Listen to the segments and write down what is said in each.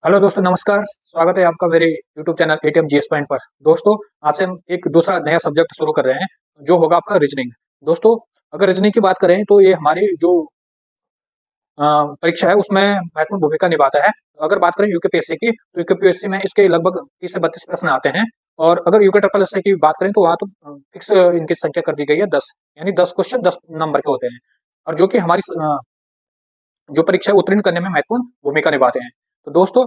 Hello दोस्तों, नमस्कार। स्वागत है आपका मेरे YouTube channel ATM GS point पर। दोस्तों, आज से हम एक दूसरा नया सब्जेक्ट शुरू कर रहे हैं, जो होगा आपका रीजनिंग। दोस्तों, अगर रीजनिंग की बात करें तो ये हमारी जो परीक्षा है उसमें महत्वपूर्ण भूमिका निभाता है। अगर बात करें यूकेपीएससी की, तो यूकेपीएससी में इसके लगभग 30 से 32 प्रश्न आते हैं। और अगर यूके ट्रिपल एस की बात करें तो वहाँ तो फिक्स इनकी संख्या कर दी गई है 10, यानी 10 क्वेश्चन 10 नंबर के होते हैं, और जो कि हमारी जो परीक्षा उत्तीर्ण करने में महत्वपूर्ण भूमिका निभाते हैं। तो दोस्तों,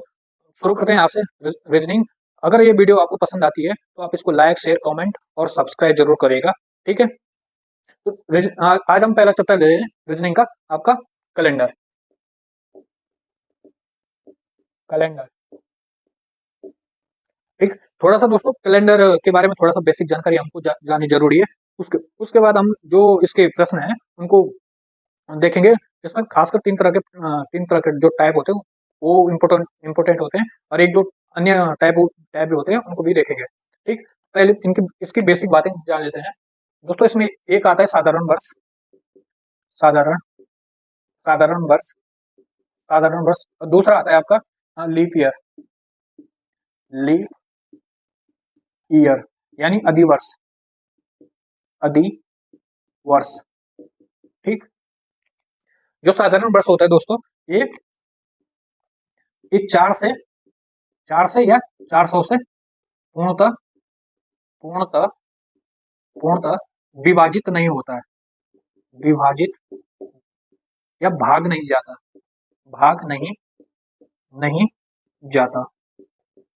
शुरू करते हैं आज से रीजनिंग। अगर ये वीडियो आपको पसंद आती है तो आप इसको लाइक, शेयर, कमेंट और सब्सक्राइब जरूर करिएगा। ठीक है। तो आज हम पहला चैप्टर ले रहे हैं रीजनिंग का, आपका कैलेंडर। कैलेंडर, ठीक। थोड़ा सा दोस्तों कैलेंडर के बारे में थोड़ा सा बेसिक जानकारी हमको जाननी जरूरी है। उसके उसके बाद हम जो इसके प्रश्न हैं उनको देखेंगे। इसमें खासकर तीन तरह के जो टाइप होते हैं वो इम्पोर्टेंट होते हैं, और एक दो अन्य टाइप भी होते हैं, उनको भी देखेंगे। ठीक। पहले इनकी इसकी बेसिक बातें जान लेते हैं। दोस्तों, इसमें एक आता है साधारण वर्ष। साधारण साधारण वर्ष साधारण वर्ष, और दूसरा आता है आपका लीप ईयर। लीप ईयर यानी अधिवर्ष। अधिवर्ष, ठीक। जो साधारण वर्ष होता है दोस्तों, ये चार से या 400 से पूर्णतः पूर्णतः पूर्णतः विभाजित नहीं होता है। विभाजित या भाग नहीं जाता।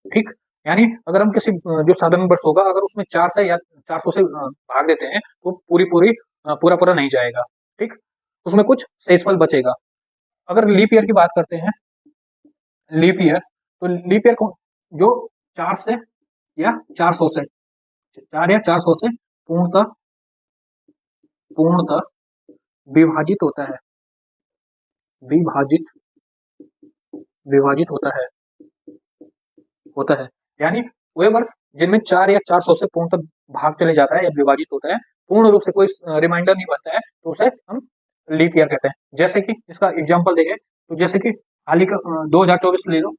ठीक। यानी अगर हम किसी जो साधारण वर्ष होगा, अगर उसमें 4 से या 400 से भाग देते हैं तो पूरा पूरा नहीं जाएगा। ठीक। उसमें कुछ शेषफल बचेगा। अगर लीप ईयर की बात करते हैं, लीप ईयर, तो लीप ईयर को जो 4 से या 400 से 4 या 400 से पूर्णतः पूर्णतः विभाजित होता है। विभाजित विभाजित होता है। यानी वे वर्ष जिनमें 4 या 400 से पूर्णतः भाग चले जाता है या विभाजित होता है, पूर्ण रूप से कोई रिमाइंडर नहीं बचता है, तो उसे हम लीप ईयर कहते हैं। जैसे कि इसका एग्जांपल देखें तो जैसे कि हाल ही का 2024 ले लो।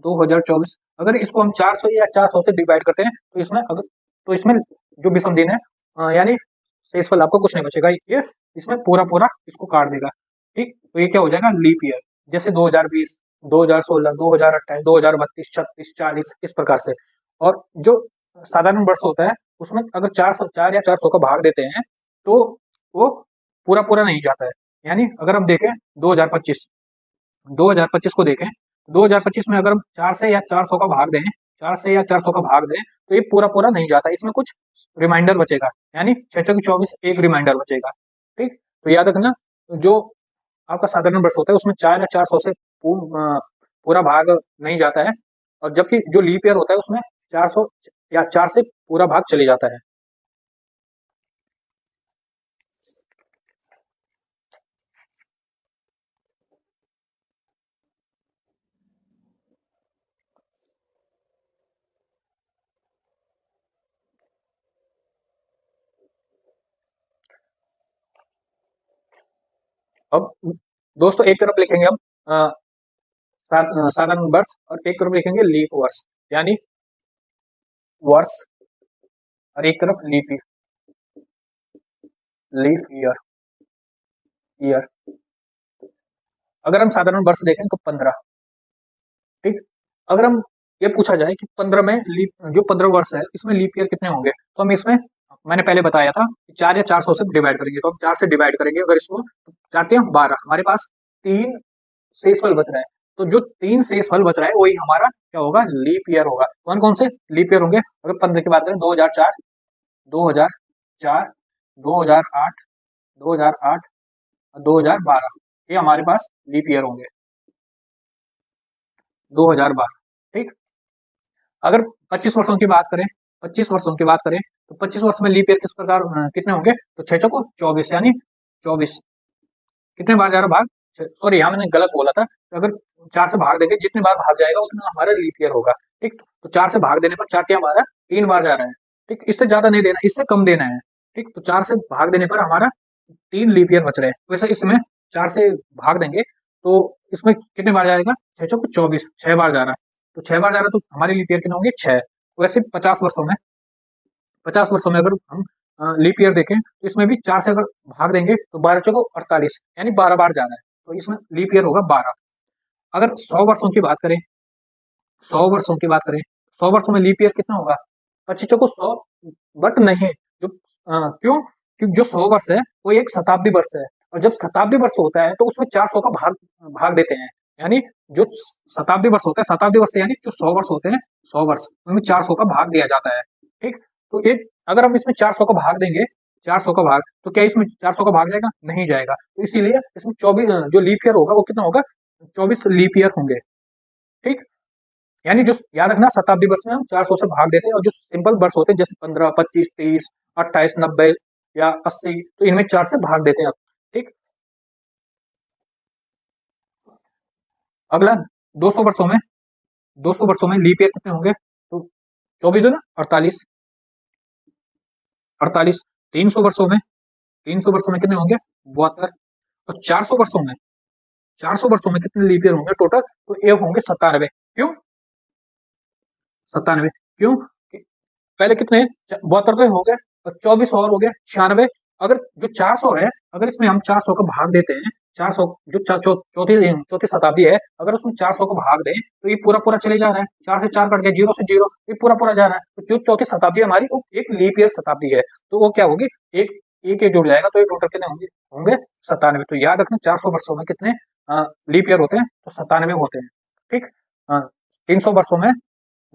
2024, अगर इसको हम 400 या 400 से डिवाइड करते हैं तो इसमें जो विषम दिन है, यानी शेषफल आपको कुछ नहीं बचेगा, ये इसमें पूरा पूरा इसको काट देगा। ठीक। तो ये क्या हो जाएगा, लीप ईयर। जैसे 2020, 2016, 2028, 2032, 36, 40, इस प्रकार से। और जो साधारण वर्ष होता है उसमें अगर 4 या 400 का भाग देते हैं तो वो पूरा पूरा नहीं जाता है। यानी अगर हम देखें 2025 को देखें, 2025 में अगर हम 4 से या 400 का भाग दें 4 से या 400 का भाग दें तो ये पूरा पूरा नहीं जाता, इसमें कुछ रिमाइंडर बचेगा, यानी 6 एक रिमाइंडर बचेगा। ठीक। तो याद रखना, जो आपका साधारण वर्ष होता है उसमें 4 या 400 से पूरा भाग नहीं जाता है, और जबकि जो लीप ईयर होता है उसमें 400 या 4 से पूरा भाग चले जाता है। अब दोस्तों, एक तरफ लिखेंगे हम साधारण वर्ष, और एक तरफ लिखेंगे लीप वर्ष, यानी वर्ष, और एक तरफ लीप ईयर ईयर। अगर हम साधारण वर्ष देखें तो 15। ठीक। अगर हम ये पूछा जाए कि 15 में जो 15 वर्ष है इसमें लीप ईयर कितने होंगे, तो हम इसमें मैंने पहले बताया था 4 या 400 से डिवाइड करेंगे, तो हम 4 से डिवाइड करेंगे। अगर इसको 4 या 12, हमारे पास 3 शेषफल बच रहा है, तो जो 3 शेषफल बच रहा है वही हमारा क्या होगा, लीप ईयर होगा। कौन कौन से लीप ईयर होंगे, अगर 15 की बात करें, 2004, 2004, 2008, 2008 और 2012, ये हमारे पास लीप ईयर होंगे। 2012। ठीक। अगर 25 वर्षों की बात करें, 25 वर्षों की बात करें तो 25 वर्ष में लीप ईयर किस प्रकार कितने होंगे, तो 6 चौको 24, यानी 24 कितने बार जा रहा भाग, सॉरी यहाँ मैंने गलत बोला था। तो अगर 4 से भाग देंगे, जितने बार भाग जाएगा उतना हमारा लीप ईयर होगा। ठीक। तो 4 से भाग देने पर 4 क्या हमारा 3 बार जा रहा है। ठीक। इससे ज्यादा नहीं देना, इससे कम देना है। ठीक। तो 4 से भाग देने पर हमारा 3 लीप ईयर बच रहे हैं। वैसे इसमें 4 से भाग देंगे तो इसमें कितने बार जाएगा, 6 चौको 24, 6 बार जा रहा है। तो 6 बार जा रहा है तो हमारे लीप ईयर कितने होंगे 6। वैसे 50 वर्षों में अगर हम लीप ईयर देखें तो इसमें भी 4 से अगर भाग देंगे तो 12 चौको 48, यानी 12 बार जा रहा है, तो इसमें लीप ईयर होगा 12। अगर 100 वर्षों की बात करें, 100 वर्षों की बात करें, 100 वर्षों में लीप ईयर कितना होगा 25 चौको 100, बट नहीं, जो क्यों, क्योंकि जो 100 वर्ष है वो एक शताब्दी वर्ष है, और जब शताब्दी वर्ष होता है तो उसमें 400 का भाग भाग देते हैं, यानी जो शताब्दी वर्ष होता है, शताब्दी वर्ष यानी जो 100 वर्ष होते हैं, 100 वर्ष उनमें 400 का भाग दिया जाता है। ठीक, तो एक अगर हम इसमें 400 का भाग देंगे, 400 का भाग, तो क्या इसमें 400 का भाग जाएगा, नहीं जाएगा, तो इसीलिए इसमें 24 जो लीप ईयर होगा वो कितना होगा 24 लीप ईयर होंगे। ठीक, यानी जो याद रखना शताब्दी वर्ष में हम 400 से भाग देते हैं, और जो सिंपल वर्ष होते हैं जैसे 15, 25, 30, 28, 90 या 80, तो इनमें 4 से भाग देते हैं। ठीक, अगला 200 वर्षों में, 200 वर्षों में लीप ईयर कितने होंगे, तो 24 दो ना 48, 48, 300 वर्षों में, 300 वर्षों में कितने होंगे 72, और 400 वर्षों में, 400 वर्षों में कितने लीप ईयर होंगे टोटल, तो ये होंगे 97। क्यों 97, क्यों, पहले कितने 72 तो हो गए, और 24 और हो गए 96। अगर जो 400 है, अगर इसमें हम 400 का भाग देते हैं, 400 जो चौथी चौथी शताब्दी है, अगर उसमें 400 को भाग दें तो ये पूरा पूरा चले जा रहा है, 4 से 4 कट गया, 0 से 0, ये पूरा पूरा जा रहा है, तो जो चौथी शताब्दी हमारी वो एक लीप ईयर शताब्दी है, तो वो क्या होगी, एक एक ये जुड़ जाएगा, तो ये टोटल कितने होंगे होंगे 97। तो याद रखना 400 वर्षों में कितने लीप ईयर होते हैं, तो 97 होते हैं। ठीक, 300 वर्षों में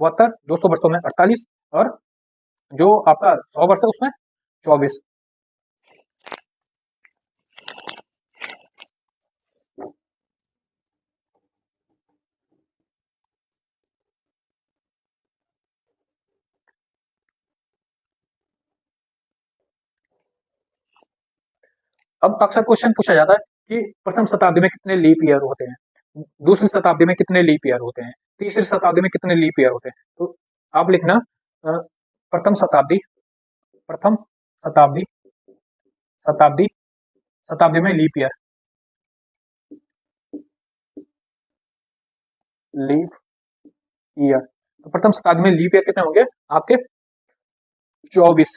72, 200 वर्षों में 48, और जो आपका 100 वर्ष है उसमें 24। अब अक्सर क्वेश्चन पूछा जाता है कि प्रथम शताब्दी में कितने लीप ईयर होते हैं, दूसरी शताब्दी में कितने लीप ईयर होते हैं, तीसरी शताब्दी में कितने लीप ईयर होते हैं, तो आप लिखना प्रथम शताब्दी, प्रथम शताब्दी, शताब्दी, शताब्दी में लीप ईयर, लीप ईयर, तो प्रथम शताब्दी में लीप ईयर कितने होंगे आपके 24,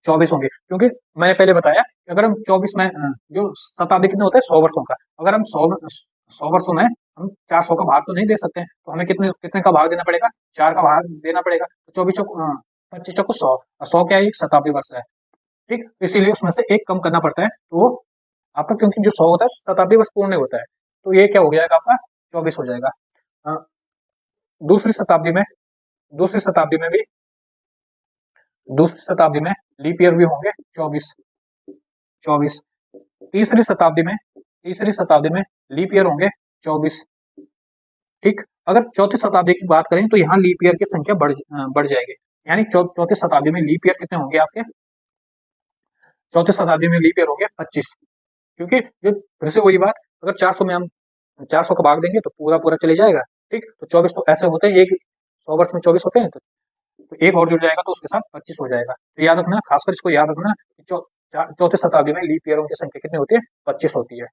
24 होंगे, क्योंकि मैंने पहले बताया कि अगर हम 24 में जो शताब्दी कितने होते हैं 100 वर्षों का, अगर हम 100 वर्षों में हम 400 का भाग तो नहीं दे सकते हैं, तो हमें कितने कितने का भाग देना पड़ेगा, 4 का भाग देना पड़ेगा, तो 24 25 चौको 100, 100 क्या है एक शताब्दी वर्ष है। ठीक, इसीलिए उसमें से एक कम करना पड़ता है, तो आपका क्योंकि जो 100 होता है शताब्दी वर्ष पूर्ण होता है, तो ये क्या हो जाएगा आपका 24 हो जाएगा। दूसरी शताब्दी में, दूसरी शताब्दी में भी, दूसरी शताब्दी में लीप ईयर भी होंगे 24, 24। तीसरी शताब्दी में, तीसरी शताब्दी में लीप ईयर होंगे 24। ठीक, अगर चौथी शताब्दी की बात करें तो यहाँ लीप ईयर की संख्या बढ़ जाएगी, यानी चौथी शताब्दी में लीप ईयर कितने होंगे आपके, चौथी शताब्दी में लीप ईयर होंगे 25, क्योंकि जो फिर से वही बात, अगर 400 में हम 400 का भाग देंगे तो पूरा पूरा चले जाएगा। ठीक, तो 24 तो ऐसे होते हैं, एक 100 वर्ष में 24 होते हैं, तो एक और जुड़ जाएगा तो उसके साथ 25 हो जाएगा। तो याद रखना, खासकर इसको याद रखना, चौथी शताब्दी में लीप ईयरों की संख्या कितनी होती है 25 होती है।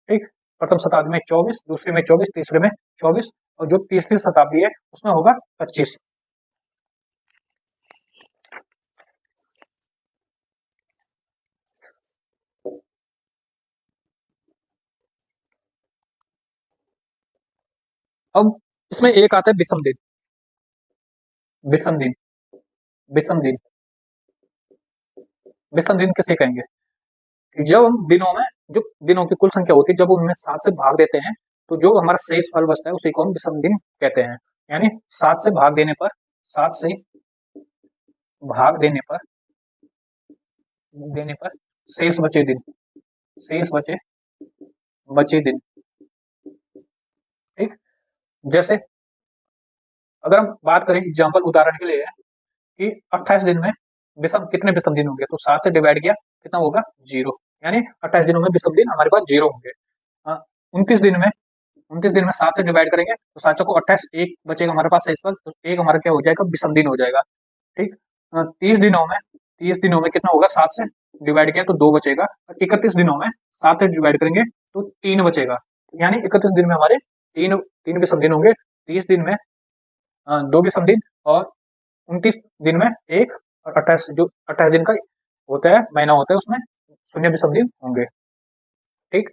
ठीक, प्रथम शताब्दी में 24, दूसरे में 24, तीसरे में 24, और जो तीसरी शताब्दी है उसमें होगा 25। अब इसमें एक आता है विषम दिन, विषम दिन, विषम दिन, विषम दिन किसे कहेंगे, जब हम दिनों में, जो दिनों की कुल संख्या होती है जब उनमें 7 से भाग देते हैं तो जो हमारा शेष फल बचता है उसी को हम विषम दिन कहते हैं, यानी 7 से भाग देने पर, 7 से भाग देने पर शेष बचे दिन, शेष बचे दिन। ठीक, जैसे अगर हम बात करें एग्जाम्पल उदाहरण के लिए कि 28 दिन में विषम कितने विषम दिन होंगे, तो 7 से डिवाइड किया कितना होगा 0, यानी 28 दिनों में विषम दिन हमारे पास 0 होंगे। 29 दिन में, 29 दिन में 7 से डिवाइड करेंगे तो 7 को 28, एक बचेगा हमारे पास शेष फल, तो एक हमारा क्या हो जाएगा विषम दिन हो जाएगा। ठीक, 30 दिनों में, 30 दिनों में कितना होगा 7 से डिवाइड किया तो 2 बचेगा, और 31 दिनों में 7 से डिवाइड करेंगे तो 3 बचेगा, यानी 31 दिन में हमारे तीन विषम दिन होंगे, 30 दिन में 2 विषम दिन और 29 दिन में एक, और 28 जो 28 दिन का होता है महीना होता है उसमें 0 विषम दिन होंगे। ठीक,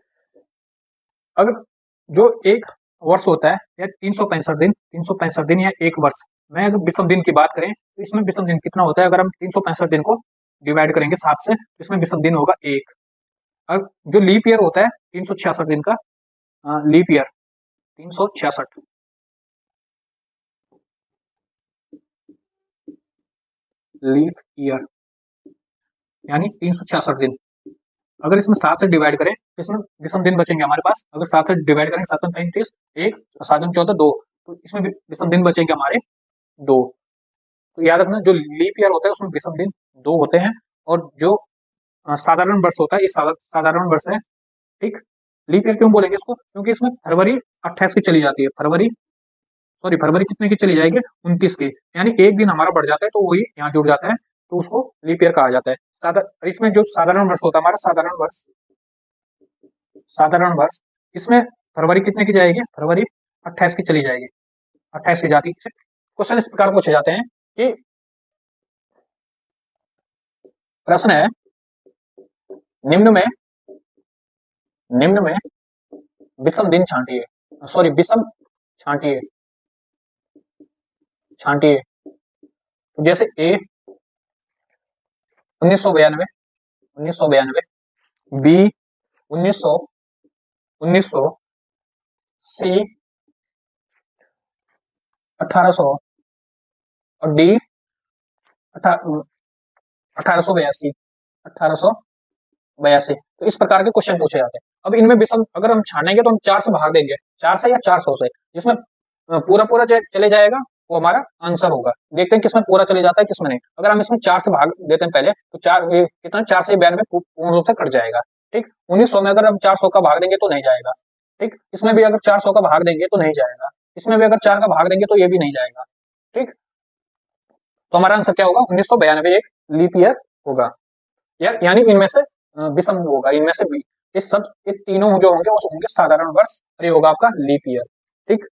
अगर जो एक वर्ष होता है या 365 दिन या एक वर्ष में अगर विषम दिन की बात करें तो इसमें विषम दिन कितना होता है? अगर हम 365 दिन को डिवाइड करेंगे 7 से तो इसमें विषम दिन होगा एक। अब जो लीप ईयर होता है 366 दिन का, लीप ईयर 366 लीप ईयर यानी 366 दिन। अगर इसमें 7 से डिवाइड करें तो इसमें विषम दिन बचेंगे हमारे पास। अगर 7 से डिवाइड करेंगे 7 35 एक, 7 14 2, तो इसमें विषम दिन बचेंगे हमारे 2। तो याद रखना जो लीप ईयर होता है उसमें विषम दिन 2 होते हैं, और जो साधारण वर्ष होता है ये साधारण वर्ष है। ठीक, लीप ईयर क्यों बोलेंगे इसको? क्योंकि इसमें फरवरी 28 की चली जाती है, फरवरी कितने की चली जाएगी? 29 की, यानी एक दिन हमारा बढ़ जाता है तो वही यहाँ जुड़ जाता है, तो उसको लीप ईयर कहा जाता है। इसमें जो साधारण वर्ष होता है हमारा साधारण वर्ष इसमें फरवरी कितने की जाएगी? फरवरी 28 की चली जाएगी, 28 की जाती है। क्वेश्चन इस प्रकार पूछे जाते हैं कि प्रश्न है निम्न में विषम दिन विषम छांटिए। तो जैसे ए 1992, बी 1900, सी 1800 और डी 1882। तो इस प्रकार के क्वेश्चन पूछे जाते हैं। अब इनमें विषम अगर हम छानेंगे तो हम 4 से भाग देंगे, 4 से या 400 से, जिसमें पूरा चले जाएगा वो हमारा आंसर होगा। देखते हैं किसमें पूरा चले जाता है किसमें नहीं। अगर हम इसमें 4 से भाग देते हैं पहले तो 4 से 92 पूर्ण रूप से कट जाएगा। ठीक, 1900 में अगर हम 400 का भाग देंगे तो नहीं जाएगा। ठीक, इसमें भी अगर 400 का भाग देंगे तो नहीं जाएगा, इसमें भी अगर 4 का भाग देंगे तो ये भी नहीं जाएगा। ठीक, तो हमारा आंसर क्या होगा? 1992 एक लीप ईयर होगा, यानी इनमें से विषम होगा, इनमें से ये तीनों जो होंगे वो होंगे साधारण वर्ष, और ये होगा आपका लीप ईयर। ठीक,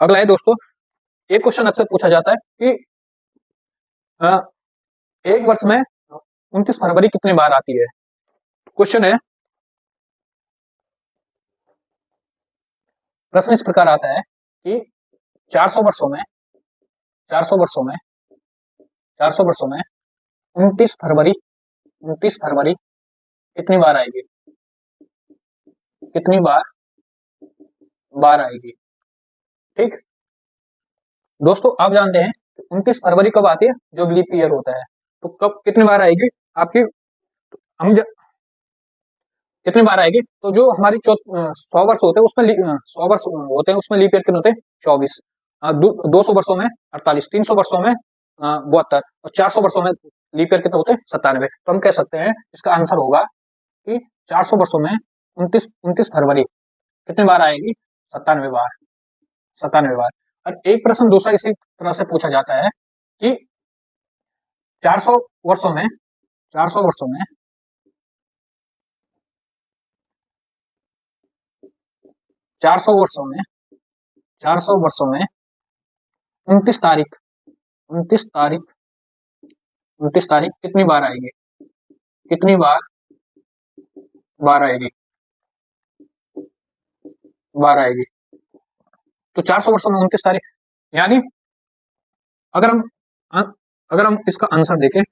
अगला है दोस्तों, एक क्वेश्चन अक्सर पूछा जाता है कि एक वर्ष में 29 फरवरी कितने बार आती है? क्वेश्चन है, प्रश्न इस प्रकार आता है कि 400 वर्षों में 29 फरवरी कितनी बार आएगी? कितनी बार आएगी? ठीक दोस्तों, आप जानते हैं 29 फरवरी कब आती है? जब लीप ईयर होता है। तो कब कितनी बार आएगी आपकी? कितनी बार आएगी? तो जो हमारी 100 वर्ष होते हैं उसमें 100 वर्ष होते हैं उसमें लीप ईयर कितने होते हैं? 24। 200 वर्षों में 48, 300 वर्षों में 72 और 400 वर्षों में लीप ईयर कितने होते हैं? 97। तो हम कह सकते हैं इसका आंसर होगा कि 400 वर्षों में 29 फरवरी कितनी बार आएगी? 97 बार। 97 बार। और एक प्रश्न दूसरा इसी तरह से पूछा जाता है कि 400 वर्षों में 400 वर्षों में 29 तारीख 29 तारीख कितनी बार आएगी? कितनी बार आएगी? तो 400 वर्षों में 29 तारीख, यानी अगर हम इसका आंसर देखें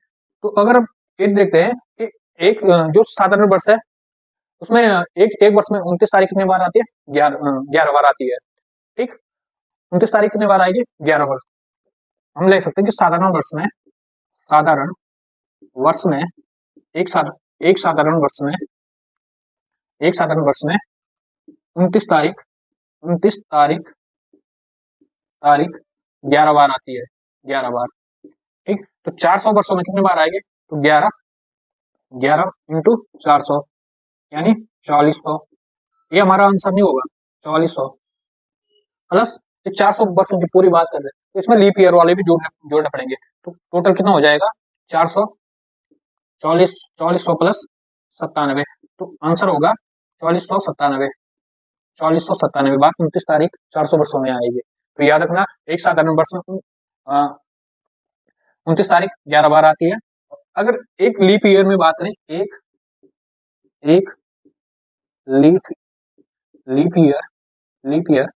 तो अगर हम एक देखते हैं कि एक जो साधारण वर्ष है उसमें एक वर्ष में 29 तारीख कितनी बार आती है? 11 बार आती है। ठीक, 29 तारीख कितनी बार आएगी? 11 बार। हम ले सकते हैं कि साधारण वर्ष में एक साधारण वर्ष में 29 तारीख 11 बार आती है, 11 बार। ठीक, तो 400 वर्षों में कितनी बार आएगी? तो 11 इंटू 400 यानी 4400। ये हमारा आंसर नहीं होगा, 4400 प्लस 400 वर्षों की पूरी बात कर रहे हैं तो इसमें लीप ईयर वाले भी जोड़ने पड़ेंगे। तो टोटल कितना हो जाएगा? 400 4400 प्लस 97, तो आंसर होगा 4497। 4497 बात 29 तारीख 400 वर्षों में आएगी। तो याद रखना, एक साधारण वर्ष में 29 तारीख 11 बार आती है। अगर एक लीप ईयर में बात करें, एक लीप ईयर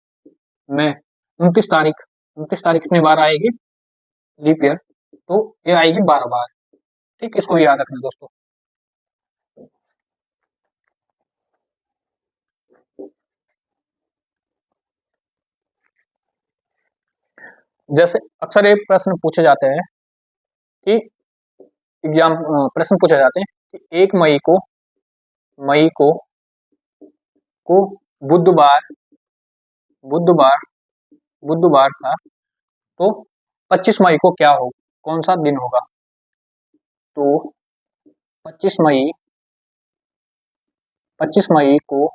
में 29 तारीख कितनी बार आएगी लीप ईयर, तो ये आएगी 12 बार। ठीक, इसको याद रखना दोस्तों। जैसे अक्सर ये प्रश्न पूछे जाते हैं कि एग्जाम प्रश्न पूछे जाते हैं कि 1 मई को बुधवार था, तो 25 मई को क्या हो, कौन सा दिन होगा? तो 25 मई को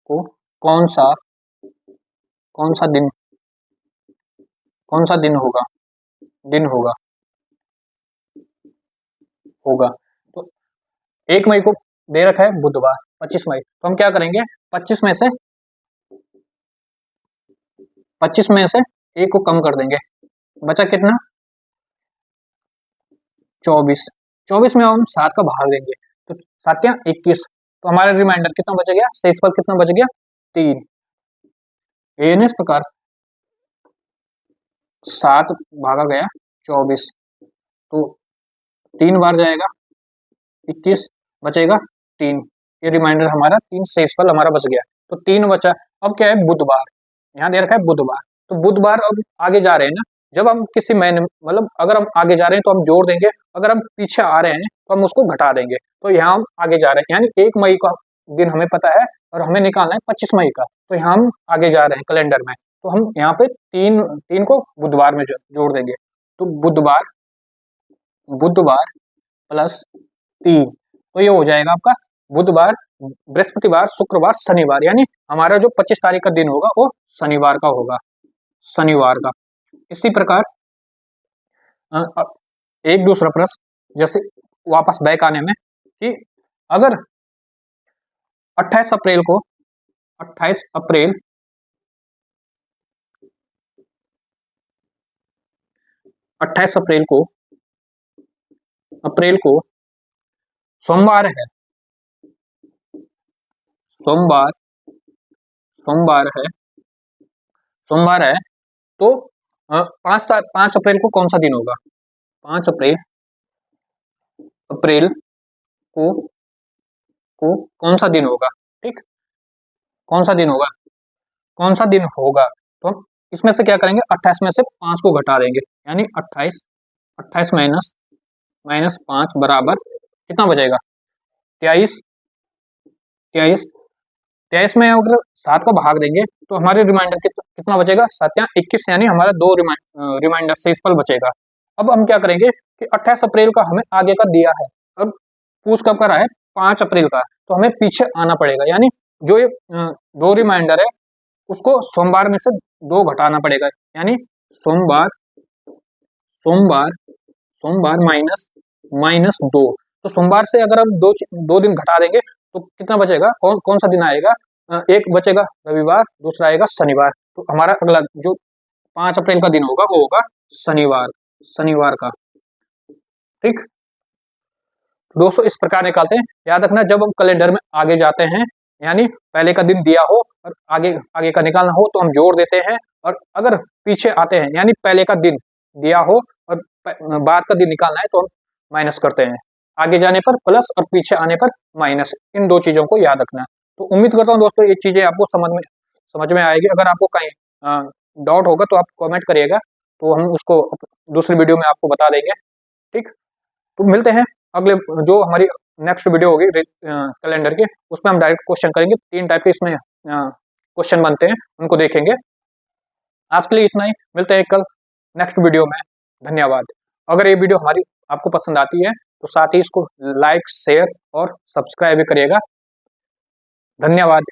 कौन सा दिन होगा। तो 1 मई को दे रखा है बुधवार, 25 मई, तो हम क्या करेंगे, 25 में से 1 को कम कर देंगे, बचा कितना, 24 में हम 7 का भाग देंगे, तो 7 या 21, तो हमारा रिमाइंडर कितना बच गया, शेषफल कितना बच गया, 3। इस प्रकार 7 भागा गया 24, तो 3 बार जाएगा 21, बचेगा 3, ये रिमाइंडर हमारा 3 शेषफल हमारा बच गया, तो 3 बचा। अब क्या है, बुधवार, यहाँ दे रखा है बुधवार, तो बुधवार अब आगे जा रहे हैं ना, जब हम किसी महीने मतलब अगर हम आगे जा रहे हैं तो हम जोड़ देंगे, अगर हम पीछे आ रहे हैं तो हम उसको घटा देंगे, तो यहाँ हम आगे जा रहे हैं, यानी 1 मई का दिन हमें पता है और हमें निकालना है 25 मई का, तो यहाँ हम आगे जा रहे हैं कैलेंडर में, तो हम यहाँ पे 3 को बुधवार में जोड़ देंगे, तो बुधवार प्लस 3, तो ये हो जाएगा आपका बुधवार, बृहस्पतिवार, शुक्रवार, शनिवार, यानी हमारा जो 25 तारीख का दिन होगा वो शनिवार का होगा, शनिवार का। इसी प्रकार एक दूसरा प्रश्न, जैसे वापस बैक आने में, कि अगर 28 अप्रैल को 28 अप्रैल को सोमवार है, सोमवार है, तो 5 अप्रैल को कौन सा दिन होगा, 5 अप्रैल को कौन सा दिन होगा, ठीक, कौन सा दिन होगा, तो हम इसमें से क्या करेंगे, 28 में से 5 को घटा देंगे, यानी 28 माइनस 5 बराबर कितना बचेगा, 23 में अगर 7 का भाग देंगे तो हमारे रिमाइंडर कितना बचेगा, 7 या 21, यानी हमारा 2 रिमाइंडर शेषफल बचेगा। अब हम क्या करेंगे कि 28 अप्रैल का हमें आगे का दिया है, अब पूछ कब कर रहा है, 5 अप्रैल का, तो हमें पीछे आना पड़ेगा, यानी जो ये 2 रिमाइंडर है उसको सोमवार में से 2 घटाना पड़ेगा, यानी सोमवार माइनस 2, तो सोमवार से अगर हम 2 दिन घटा देंगे तो कितना बचेगा, कौन सा दिन आएगा, एक बचेगा रविवार, दूसरा आएगा शनिवार, तो हमारा अगला जो 5 अप्रैल का दिन होगा वो होगा शनिवार का। ठीक दोस्तों, इस प्रकार निकालते हैं। याद रखना, जब हम कैलेंडर में आगे जाते हैं, यानी पहले का दिन दिया हो और आगे का निकालना हो तो हम जोड़ देते हैं, और अगर पीछे आते हैं यानी पहले का दिन दिया हो और बाद का दिन निकालना है तो हम माइनस करते हैं, आगे जाने पर प्लस और पीछे आने पर माइनस, इन 2 चीजों को याद रखना। तो उम्मीद करता हूँ दोस्तों ये चीजें आपको समझ में आएगी। अगर आपको कहीं डाउट होगा तो आप कमेंट करिएगा, तो हम उसको दूसरी वीडियो में आपको बता देंगे। ठीक, तो मिलते हैं अगले, जो हमारी नेक्स्ट वीडियो होगी कैलेंडर की, उसमें हम डायरेक्ट क्वेश्चन करेंगे। 3 टाइप के इसमें क्वेश्चन बनते हैं, उनको देखेंगे। आज के लिए इतना ही, मिलते हैं कल नेक्स्ट वीडियो में। धन्यवाद। अगर ये वीडियो हमारी आपको पसंद आती है तो साथ ही इसको लाइक, शेयर और सब्सक्राइब भी करिएगा। धन्यवाद।